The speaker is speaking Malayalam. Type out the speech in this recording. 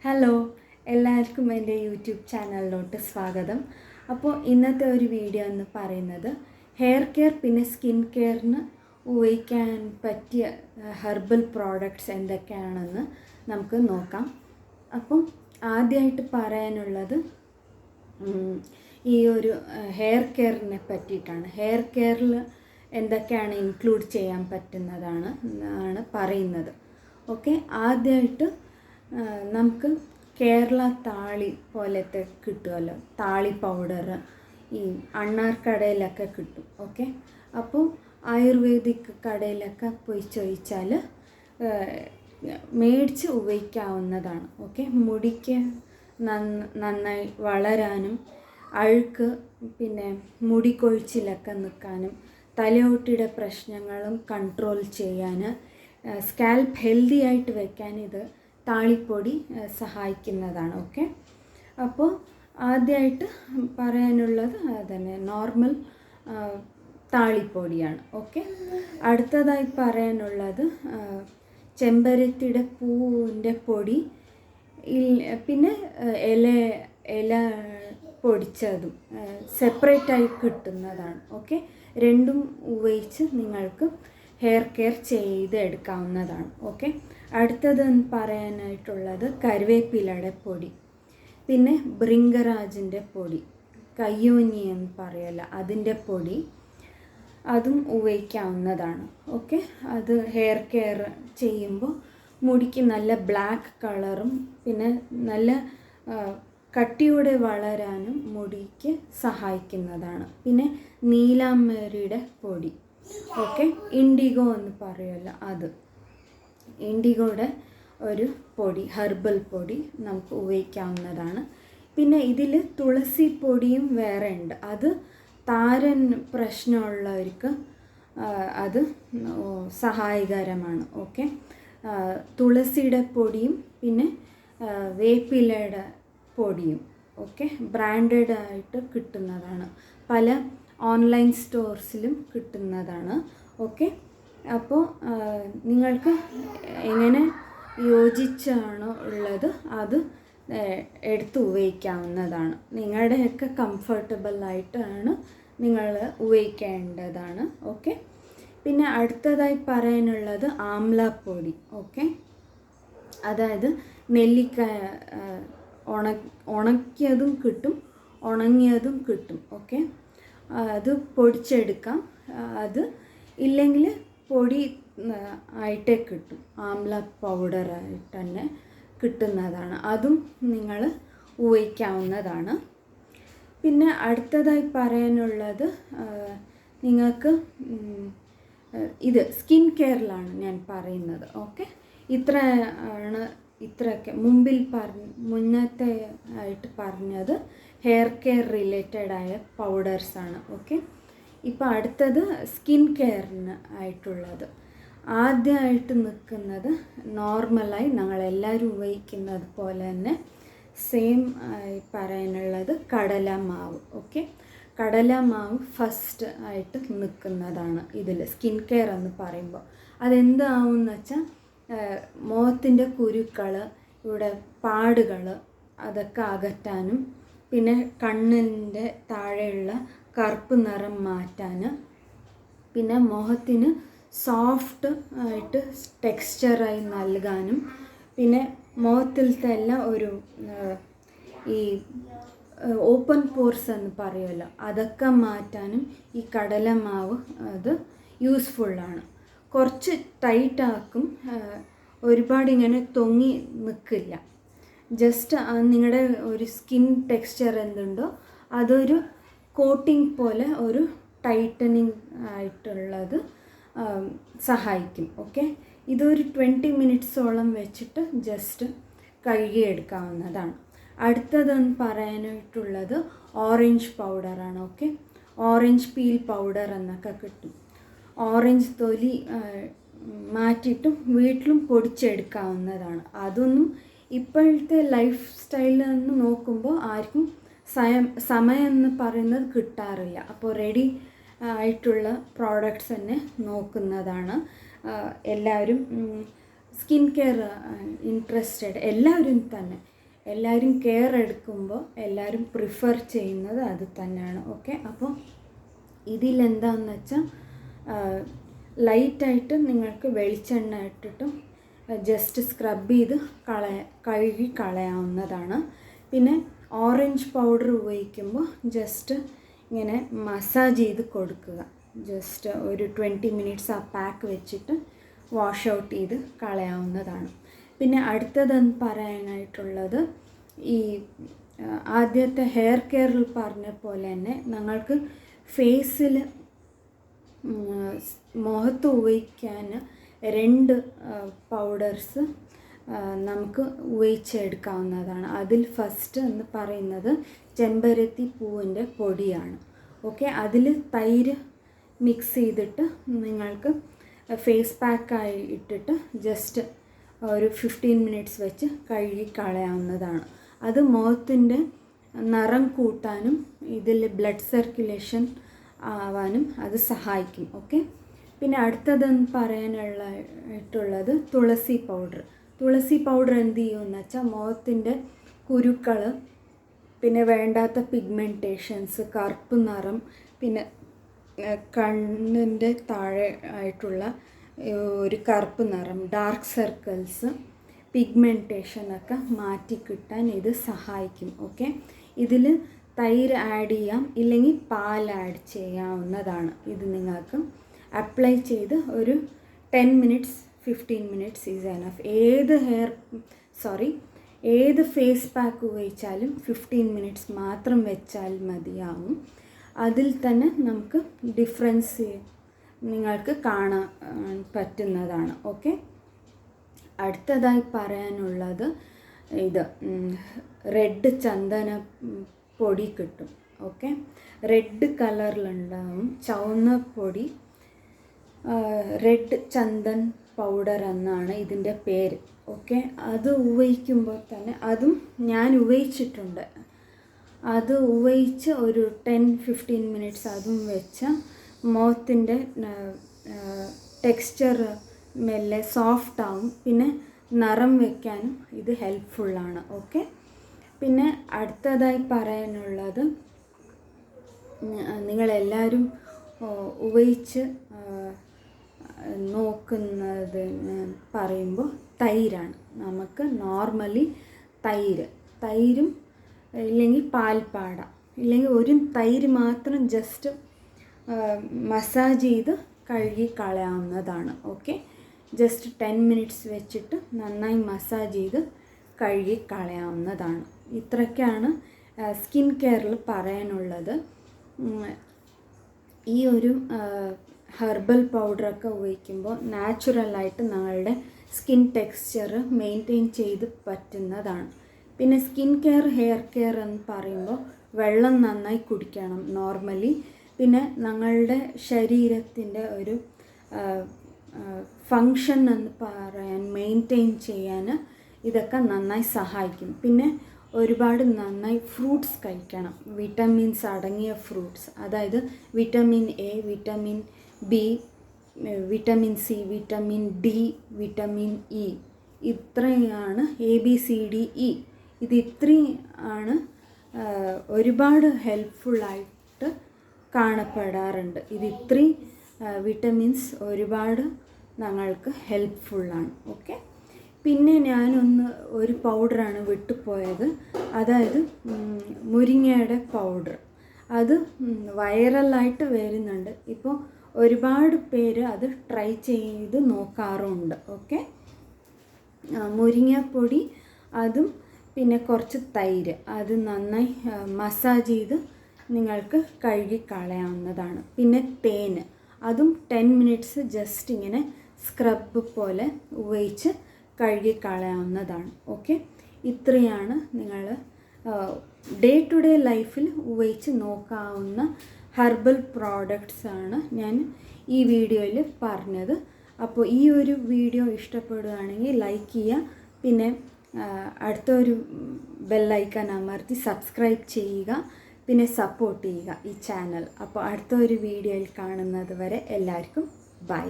ഹലോ, എല്ലാവർക്കും എൻ്റെ യൂട്യൂബ് ചാനലിലോട്ട് സ്വാഗതം. അപ്പോൾ ഇന്നത്തെ ഒരു വീഡിയോ എന്ന് പറയുന്നത് ഹെയർ കെയർ പിന്നെ സ്കിൻ കെയറിന് ഉപയോഗിക്കാൻ പറ്റിയ ഹെർബൽ പ്രോഡക്റ്റ്സ് എന്തൊക്കെയാണെന്ന് നമുക്ക് നോക്കാം. അപ്പം ആദ്യമായിട്ട് പറയാനുള്ളത് ഈ ഒരു ഹെയർ കെയറിനെ പറ്റിയിട്ടാണ്. ഹെയർ കെയറിൽ എന്തൊക്കെയാണ് ഇൻക്ലൂഡ് ചെയ്യാൻ പറ്റുന്നതാണ് പറയുന്നത്. ഓക്കെ, ആദ്യമായിട്ട് നമുക്ക് കേരള താളി പോലത്തെ കിട്ടുമല്ലോ, താളി പൗഡർ ഈ അണ്ണാർക്കടയിലൊക്കെ കിട്ടും. ഓക്കെ, അപ്പോൾ ആയുർവേദിക് കടയിലൊക്കെ പോയി ചോദിച്ചാൽ മേടിച്ച് ഉപയോഗിക്കാവുന്നതാണ്. ഓക്കെ, മുടിക്ക് നന്നായി വളരാനും അഴുക്ക് പിന്നെ മുടി കൊഴിച്ചിലൊക്കെ നിൽക്കാനും തലയോട്ടിയുടെ പ്രശ്നങ്ങളും കൺട്രോൾ ചെയ്യാൻ സ്കാൽപ്പ് ഹെൽത്തി ആയിട്ട് വയ്ക്കാൻ ഇത് താളിപ്പൊടി സഹായിക്കുന്നതാണ്. ഓക്കെ, അപ്പോൾ ആദ്യമായിട്ട് പറയാനുള്ളത് അതന്നെ നോർമൽ താളിപ്പൊടിയാണ്. ഓക്കെ, അടുത്തതായി പറയാനുള്ളത് ചെമ്പരത്തിയുടെ പൂവിൻ്റെ പൊടി, പിന്നെ ഇല പൊടിച്ചതും സെപ്പറേറ്റായി കിട്ടുന്നതാണ്. ഓക്കെ, രണ്ടും ഉപയോഗിച്ച് നിങ്ങൾക്ക് ഹെയർ കെയർ ചെയ്തെടുക്കാവുന്നതാണ്. ഓക്കെ, അടുത്തതെന്ന് പറയാനായിട്ടുള്ളത് കറിവേപ്പിലയുടെ പൊടി, പിന്നെ ഭൃംഗരാജിൻ്റെ പൊടി, കയ്യോന്നി എന്ന് പറയല്ല അതിൻ്റെ പൊടി, അതും ഉപയോഗിക്കാവുന്നതാണ്. ഓക്കെ, അത് ഹെയർ കെയർ ചെയ്യുമ്പോൾ മുടിക്ക് നല്ല ബ്ലാക്ക് കളറും പിന്നെ നല്ല കട്ടിയോടെ വളരാനും മുടിക്ക് സഹായിക്കുന്നതാണ്. പിന്നെ നീലാംബരിയുടെ പൊടി, ഓക്കെ, ഇൻഡിഗോ എന്ന് പറയുമല്ലോ അത്, ഇൻഡിഗോയുടെ ഒരു പൊടി, ഹെർബൽ പൊടി നമുക്ക് ഉപയോഗിക്കാവുന്നതാണ്. പിന്നെ ഇതിൽ തുളസി പൊടിയും വേറെ ഉണ്ട്, അത് താരൻ പ്രശ്നമുള്ളവർക്ക് അത് സഹായകരമാണ്. ഓക്കെ, തുളസിയുടെ പൊടിയും പിന്നെ വേപ്പിലയുടെ പൊടിയും ഓക്കെ ബ്രാൻഡഡ് ആയിട്ട് കിട്ടുന്നതാണ്, പല ഓൺലൈൻ സ്റ്റോഴ്സിലും കിട്ടുന്നതാണ്. ഓക്കെ, അപ്പോൾ നിങ്ങൾക്ക് എങ്ങനെ യോജിച്ചാണോ ഉള്ളത് അത് എടുത്ത് ഉപയോഗിക്കാവുന്നതാണ്. നിങ്ങളുടെയൊക്കെ കംഫർട്ടബിളായിട്ടാണ് നിങ്ങൾ ഉപയോഗിക്കേണ്ടതാണ്. ഓക്കെ, പിന്നെ അടുത്തതായി പറയാനുള്ളത് ആംലപ്പൊടി. ഓക്കെ, അതായത് നെല്ലിക്ക ഉണക്കിയതും കിട്ടും, ഉണങ്ങിയതും കിട്ടും. ഓക്കെ, അത് പൊടിച്ചെടുക്കാം, അത് ഇല്ലെങ്കിൽ പൊടി ആയിട്ടേ കിട്ടും, ആംല പൗഡറായിട്ട് തന്നെ കിട്ടുന്നതാണ്, അതും നിങ്ങൾ ഉപയോഗിക്കാവുന്നതാണ്. പിന്നെ അടുത്തതായി പറയാനുള്ളത് നിങ്ങൾക്ക് ഇത് സ്കിൻ കെയറിലാണ് ഞാൻ പറയുന്നത്. ഓക്കെ, ഇത്രയൊക്കെ മുന്നത്തെ ആയിട്ട് പറഞ്ഞത് ഹെയർ കെയർ റിലേറ്റഡ് ആയ പൗഡേഴ്സാണ്. ഓക്കെ, ഇപ്പോൾ അടുത്തത് സ്കിൻ കെയറിന് ആയിട്ടുള്ളത്. ആദ്യമായിട്ട് നിൽക്കുന്നത് നോർമലായി ഞങ്ങളെല്ലാവരും ഉപയോഗിക്കുന്നത് പോലെ തന്നെ സെയിം ആയി പറയാനുള്ളത് കടലമാവ്. ഓക്കെ, കടലമാവ് ഫസ്റ്റ് ആയിട്ട് നിൽക്കുന്നതാണ് ഇതിൽ സ്കിൻ കെയർ എന്ന് പറയുമ്പോൾ. അതെന്താവുമെന്ന് വെച്ചാൽ മുഖത്തിൻ്റെ കുരുക്കൾ, ഇവിടെ പാടുകൾ അതൊക്കെ അകറ്റാനും പിന്നെ കണ്ണിൻ്റെ താഴെയുള്ള കറുപ്പ് നിറം മാറ്റാൻ, പിന്നെ മുഖത്തിന് സോഫ്റ്റ് ആയിട്ട് ടെക്സ്ചറായി നൽകാനും, പിന്നെ മുഖത്തിലത്തെ എല്ലാം ഒരു ഈ ഓപ്പൺ പോർസ് എന്ന് പറയുമല്ലോ അതൊക്കെ മാറ്റാനും ഈ കടലമാവ് അത് യൂസ്ഫുള്ളാണ്. കുറച്ച് ടൈറ്റാക്കും, ഒരുപാട് ഇങ്ങനെ തൊങ്ങി നിൽക്കില്ല, ജസ്റ്റ് നിങ്ങളുടെ ഒരു സ്കിൻ ടെക്സ്ചർ എന്തുണ്ടോ അതൊരു കോട്ടിംഗ് പോലെ ഒരു ടൈറ്റനിങ് ആയിട്ടുള്ളത് സഹായിക്കും. ഓക്കെ, ഇതൊരു 20 മിനിറ്റ്സോളം വെച്ചിട്ട് ജസ്റ്റ് കഴുകിയെടുക്കാവുന്നതാണ്. അടുത്തതെന്ന് പറയാനായിട്ടുള്ളത് ഓറഞ്ച് പൗഡറാണ്. ഓക്കെ, ഓറഞ്ച് പീൽ പൗഡർ എന്നൊക്കെ കിട്ടും. ഓറഞ്ച് തൊലി മാറ്റിയിട്ടും വീട്ടിലും പൊടിച്ചെടുക്കാവുന്നതാണ്. അതൊന്നും ഇപ്പോഴത്തെ ലൈഫ് സ്റ്റൈലിൽ നിന്ന് നോക്കുമ്പോൾ ആർക്കും സമയം എന്ന് പറയുന്നത് കിട്ടാറില്ല. അപ്പോൾ റെഡി ആയിട്ടുള്ള പ്രോഡക്റ്റ്സ് തന്നെ നോക്കുന്നതാണ് എല്ലാവരും. സ്കിൻ കെയർ ഇൻട്രസ്റ്റഡ് എല്ലാവരും കെയർ എടുക്കുമ്പോൾ എല്ലാവരും പ്രിഫർ ചെയ്യുന്നത് അത് തന്നെയാണ്. ഓക്കെ, അപ്പോൾ ഇതിലെന്താണെന്ന് വെച്ചാൽ ലൈറ്റായിട്ട് നിങ്ങൾക്ക് വെളിച്ചെണ്ണ ഇട്ടിട്ടും ജസ്റ്റ് സ്ക്രബ് ചെയ്ത് കഴുകി കളയാവുന്നതാണ്. പിന്നെ ഓറഞ്ച് പൗഡർ ഉപയോഗിക്കുമ്പോൾ ജസ്റ്റ് ഇങ്ങനെ മസാജ് ചെയ്ത് കൊടുക്കുക. ജസ്റ്റ് ഒരു 20 മിനിറ്റ്സ് ആ പാക്ക് വെച്ചിട്ട് വാഷ് ഔട്ട് ചെയ്ത് കളയാവുന്നതാണ്. പിന്നെ അടുത്തതെന്ന് പറയാനായിട്ടുള്ളത്, ഈ ആദ്യത്തെ ഹെയർ കെയറിൽ പറഞ്ഞ പോലെ തന്നെ നിങ്ങൾക്ക് ഫേസിൽ മുഖത്ത് ഉപയോഗിക്കാൻ 2 പൗഡേഴ്സ് നമുക്ക് ഉപയോഗിച്ചെടുക്കാവുന്നതാണ്. അതിൽ ഫസ്റ്റ് എന്ന് പറയുന്നത് ചെമ്പരത്തി പൂവിൻ്റെ പൊടിയാണ്. ഓക്കെ, അതിൽ തൈര് മിക്സ് ചെയ്തിട്ട് നിങ്ങൾക്ക് ഫേസ് പാക്കായി ഇട്ടിട്ട് ജസ്റ്റ് ഒരു 15 മിനിറ്റ്സ് വെച്ച് കഴുകി കളയാവുന്നതാണ്. അത് മുഖത്തിൻ്റെ നിറം കൂട്ടാനും ഇതിൽ ബ്ലഡ് സർക്കുലേഷൻ ആവാനും അത് സഹായിക്കും. ഓക്കെ, പിന്നെ അടുത്തതെന്ന് പറയാനുള്ളതായിട്ടുള്ളത് തുളസി പൗഡർ എന്ത് ചെയ്യുമെന്ന് വെച്ചാൽ മുഖത്തിൻ്റെ കുരുക്കൾ, പിന്നെ വേണ്ടാത്ത പിഗ്മെൻറ്റേഷൻസ്, കറുപ്പ് നിറം, പിന്നെ കണ്ണിൻ്റെ താഴെ ആയിട്ടുള്ള ഒരു കറുപ്പ് നിറം, ഡാർക്ക് സർക്കിൾസ്, പിഗ്മെൻറ്റേഷനൊക്കെ മാറ്റിക്കിട്ടാൻ ഇത് സഹായിക്കും. ഓക്കെ, ഇതിൽ തൈര് ആഡ് ചെയ്യാം, ഇല്ലെങ്കിൽ പാൽ ആഡ് ചെയ്യാവുന്നതാണ്. ഇത് നിങ്ങൾക്ക് അപ്ലൈ ചെയ്ത് ഒരു 10 മിനിറ്റ്സ് 15 മിനിറ്റ്സ് ഈസ് എനഫ്. ഏത് ഫേസ് പാക്ക് ഉപയോഗിച്ചാലും 15 മിനിറ്റ്സ് മാത്രം വെച്ചാൽ മതിയാവും. അതിൽ തന്നെ നമുക്ക് ഡിഫറൻസ് നിങ്ങൾക്ക് കാണാൻ പറ്റുന്നതാണ്. ഓക്കെ, അടുത്തതായി പറയാനുള്ളത് ഇത് റെഡ് ചന്ദന പൊടി കിട്ടും. ഓക്കെ, റെഡ് കളറിലുണ്ടാവും ചുവന്ന പൊടി. റെഡ് ചന്ദൻ പൗഡർ എന്നാണ് ഇതിൻ്റെ പേര്. ഓക്കെ, അത് ഉപയോഗിക്കുമ്പോൾ തന്നെ അതും ഞാൻ ഉപയോഗിച്ചിട്ടുണ്ട്. അത് ഉപയോഗിച്ച് ഒരു 10-15 മിനിറ്റ്സ് അതും വെച്ച മുഖത്തിൻ്റെ ടെക്സ്ചർ മെല്ലെ സോഫ്റ്റ് ആവും. പിന്നെ നിറം വയ്ക്കാനും ഇത് ഹെൽപ്ഫുള്ളാണ്. ഓക്കെ, പിന്നെ അടുത്തതായി പറയാനുള്ളത്, നിങ്ങളെല്ലാവരും ഉപയോഗിച്ച് നോക്കുന്നത് പറയുമ്പോൾ തൈരാണ്. നമുക്ക് നോർമലി തൈരും ഇല്ലെങ്കിൽ പാൽപ്പാട, ഇല്ലെങ്കിൽ ഒരു തൈര് മാത്രം ജസ്റ്റ് മസാജ് ചെയ്ത് കഴുകി കളയാവുന്നതാണ്. ഓക്കെ, ജസ്റ്റ് 10 മിനിറ്റ്സ് വെച്ചിട്ട് നന്നായി മസാജ് ചെയ്ത് കഴുകി കളയാവുന്നതാണ്. ഇത്രയൊക്കെയാണ് സ്കിൻ കെയറിൽ പറയാനുള്ളത്. ഈ ഒരു ഹെർബൽ പൗഡറൊക്കെ ഉപയോഗിക്കുമ്പോൾ നാച്ചുറലായിട്ട് ഞങ്ങളുടെ സ്കിൻ ടെക്സ്ചർ മെയിൻറ്റെയിൻ ചെയ്ത് പറ്റുന്നതാണ്. പിന്നെ സ്കിൻ കെയർ, ഹെയർ കെയർ എന്ന് പറയുമ്പോൾ വെള്ളം നന്നായി കുടിക്കണം നോർമലി. പിന്നെ ഞങ്ങളുടെ ശരീരത്തിൻ്റെ ഒരു ഫങ്ഷൻ എന്ന് പറയാൻ മെയിൻറ്റെയിൻ ചെയ്യാൻ ഇതൊക്കെ നന്നായി സഹായിക്കും. പിന്നെ ഒരുപാട് നന്നായി ഫ്രൂട്ട്സ് കഴിക്കണം, വിറ്റമിൻസ് അടങ്ങിയ ഫ്രൂട്ട്സ്. അതായത് vitamin A, vitamin B, vitamin C, vitamin D, vitamin E, ഇത്രയാണ് ABCDE. ഇത് ഇത്രയും ആണ് ഒരുപാട് ഹെൽപ്ഫുള്ളായിട്ട് കാണപ്പെടാറുണ്ട്. ഇത് ഇത്രയും വിറ്റമിൻസ് ഒരുപാട് ഞങ്ങൾക്ക് ഹെൽപ്ഫുള്ളാണ്. ഓക്കെ, പിന്നെ ഒരു പൗഡറാണ് വിട്ടുപോയത്. അതായത് മുരിങ്ങയുടെ പൗഡർ. അത് വൈറലായിട്ട് വരുന്നുണ്ട്. ഇപ്പോൾ ഒരുപാട് പേര് അത് ട്രൈ ചെയ്ത് നോക്കാറുണ്ട്. ഓക്കെ, മുരിങ്ങപ്പൊടി, അതും പിന്നെ കുറച്ച് തൈര്, അത് നന്നായി മസാജ് ചെയ്ത് നിങ്ങൾക്ക് കഴുകി കളയാവുന്നതാണ്. പിന്നെ തേന്, അതും 10 മിനിറ്റ്സ് ജസ്റ്റ് ഇങ്ങനെ സ്ക്രബ് പോലെ ഉപയോഗിച്ച് കഴുകി കളയാവുന്നതാണ്. ഓക്കെ, ഇത്രയാണ് നിങ്ങൾ ഡേ ടു ഡേ ലൈഫിൽ ഉപയോഗിച്ച് നോക്കാവുന്ന ഹെർബൽ പ്രോഡക്റ്റ്സാണ് ഞാൻ ഈ വീഡിയോയിൽ പറഞ്ഞത്. അപ്പോൾ ഈ ഒരു വീഡിയോ ഇഷ്ടപ്പെടുകയാണെങ്കിൽ ലൈക്ക് ചെയ്യുക. പിന്നെ അടുത്തൊരു ബെല്ലൈക്കൺ അമർത്തി സബ്സ്ക്രൈബ് ചെയ്യുക. പിന്നെ സപ്പോർട്ട് ചെയ്യുക ഈ ചാനൽ. അപ്പോൾ അടുത്തൊരു വീഡിയോയിൽ കാണുന്നത് വരെ എല്ലാവർക്കും ബൈ.